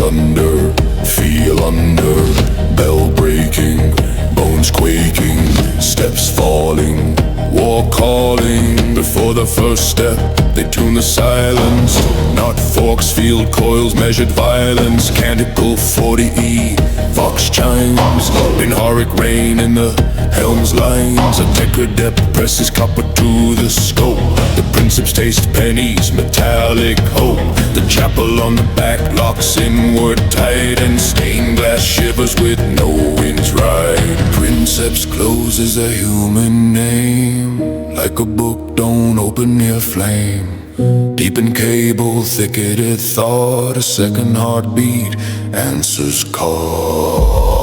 thunder, feel under, bell breaking, bones quaking, steps falling, war calling. Before the first step, they tune the silence. Not forks, field coils, measured violence. Canticle 40E, vox chimes. In horic rain in the helm's lines. A decadep presses copper to the scope. The Princeps taste pennies, metallic hope. The chapel on the back locks inward tight, and stained glass shivers with no wind's ride. Princeps closes a human name, like a book don't open near flame. Deep in cable, thicketed thought, a second heartbeat answers call.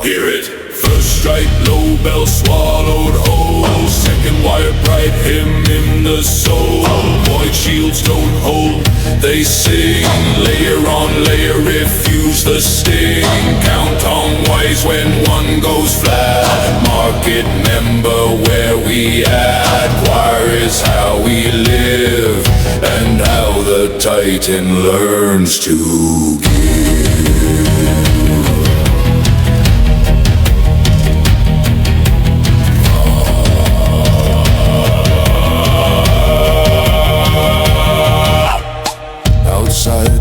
Hear it! First strike, low bell swallowed whole. Second wire, bright hymn in the soul. Void shields don't hold, they sing. Layer on layer, refuse the sting. Count on wise when one goes flat. Market member where we at. Choir is how we live, and how the Titan learns to give.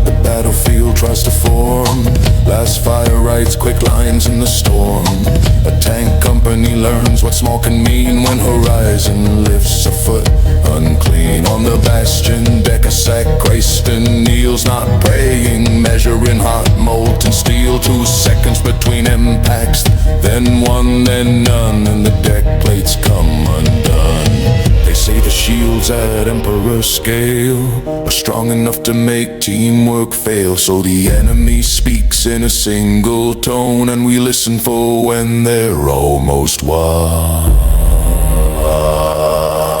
The battlefield tries to form. Last fire writes quick lines in the storm. A tank company learns what small can mean when horizon lifts a foot unclean. On the bastion deck a sacristan kneels, not praying, measuring hot molten steel. 2 seconds between impacts, then one, then none, and the deck plates come undone. They say the shields at Emperor scale are strong enough to make teamwork fail. So the enemy speaks in a single tone, and we listen for when they're almost won.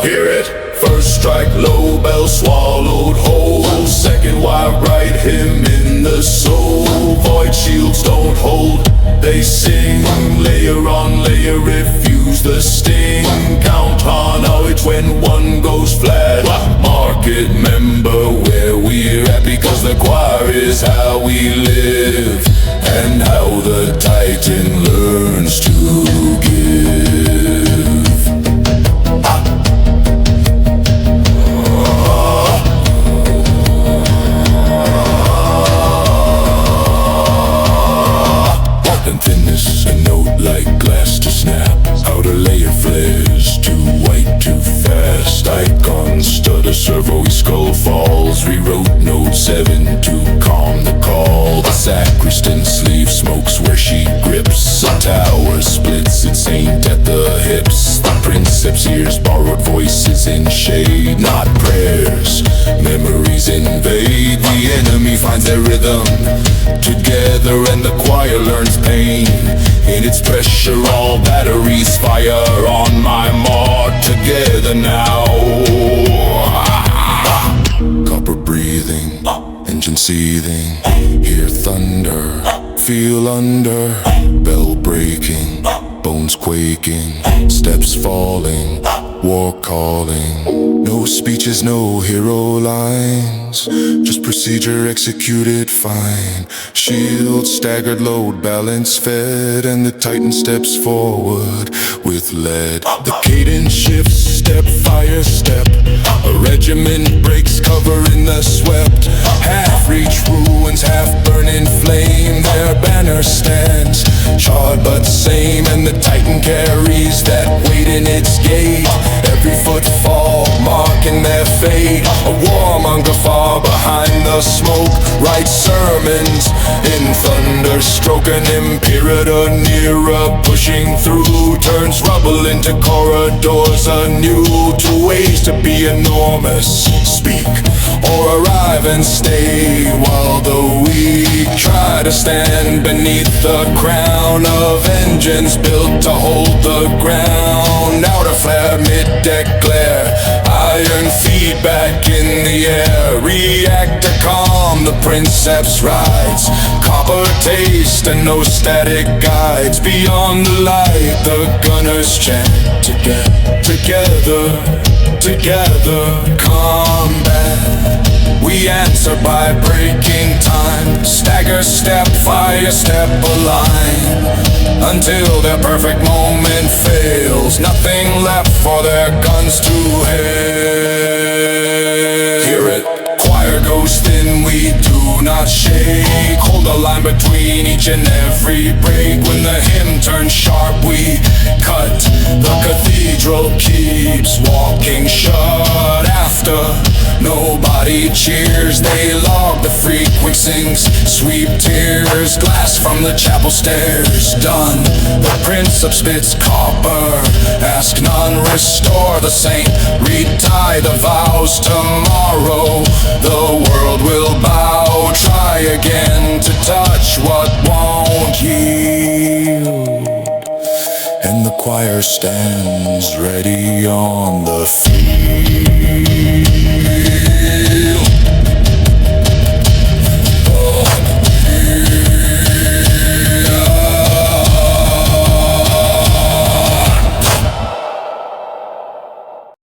Hear it! First strike, low bell swallowed whole. Second wire, bright hymn in the soul. Void shields don't hold, they sing. Layer on layer, refuse the sting. Count on knowledge when one goes flat. Market member where we're at, because the choir is how we live, and how the Titan learns to give. And thinness, a note like glass to snap. Outer layer flares, too white, too fast. Icon stutter, servo skull falls. Rewrote note 7 to calm the call. The sacristan sleeve smokes where she grips. A tower splits, its saint at the hips. The Princeps hears borrowed voices in shade, not prayers. Memories invade, the enemy finds their rhythm together, and the choir learns pain. In its pressure, all batteries fire. On my mark, together now. Copper breathing, engine seething. Hear thunder, feel under. Bell breaking, bones quaking. Steps falling, war calling. No speeches, no hero lines, just procedure executed fine. Shield staggered, load balance fed, and the Titan steps forward with lead. The cadence shifts, step, fire, step. A regiment breaks cover in the swept. Half reach ruins, half burn in flame. Their banner stands, charred but same, and the Titan carries that weight in its gait. Every footfall marking their fate. A warmonger far behind the smoke writes sermons in thunder, stroke. An Imperator nearer, pushing through, turns rubble into corridors anew. 2 ways to be enormous: speak or arrive and stay, while the weak try to stand beneath the crown of engines built to hold the ground. Outer flare, mid-deck glare, iron feedback in the air. Reactor calm, the Princeps rides. Copper taste and no static guides. Beyond the light, the gunners chant together, together, together. Combat We answer by breaking time, stagger step, fire step align, until their perfect moment fails, nothing left for their guns to hail. Hear it, choir goes thin, we do not shake, hold the line between each and every break. When the hymn turns sharp, we cut, the cathedral keeps walking shut. After nobody cheers, they log the frequencies, sweep tears, glass from the chapel stairs. Done, the Princeps spits copper, ask none, restore the saint, retie the vows. Tomorrow the world will bow, try again to touch what won't yield. And the choir stands ready on the field.